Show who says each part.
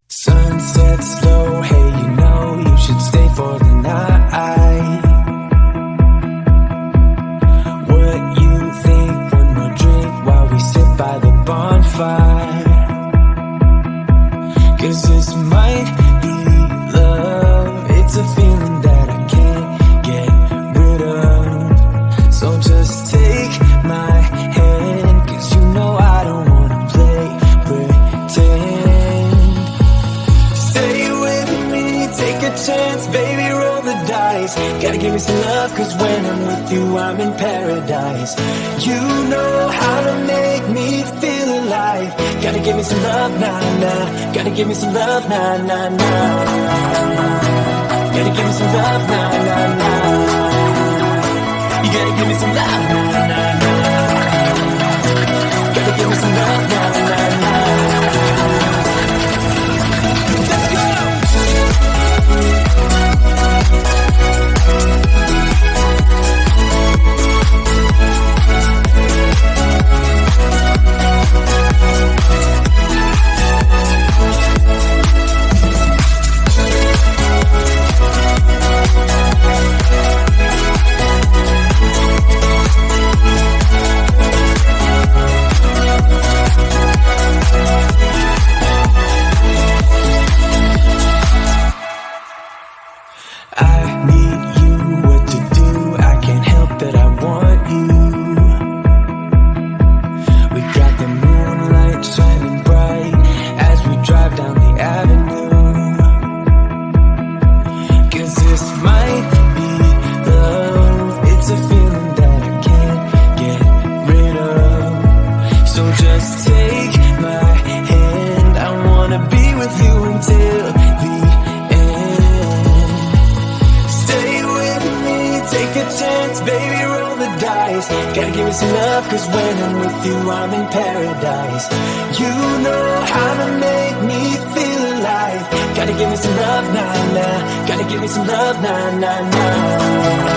Speaker 1: Sunset slow, hey, you know you should stay for the night. What you think? One more drink while we sit by the bonfire. 'Cause this might be love. It's a feeling that I can't get rid of. So just take my hand, 'cause you know I don't wanna play pretend. Stay with me, take a chance, baby, roll the dice. Gotta give me some love, 'cause when I'm with you, I'm in paradise. You know how to make me feel alive. Gotta give me some love, nah, nah. Gotta give me some love, nah, nah, nah. Gotta give me some love, nah, nah, nah. You gotta give me some love, nah, nah, nah. Gotta give me some love, nah, nah, nah. Let's go! Gotta give me some love, 'cause when I'm with you, I'm in paradise. You know how to make me feel alive. Gotta give me some love, nah, nah. Gotta give me some love, nah, nah, nah.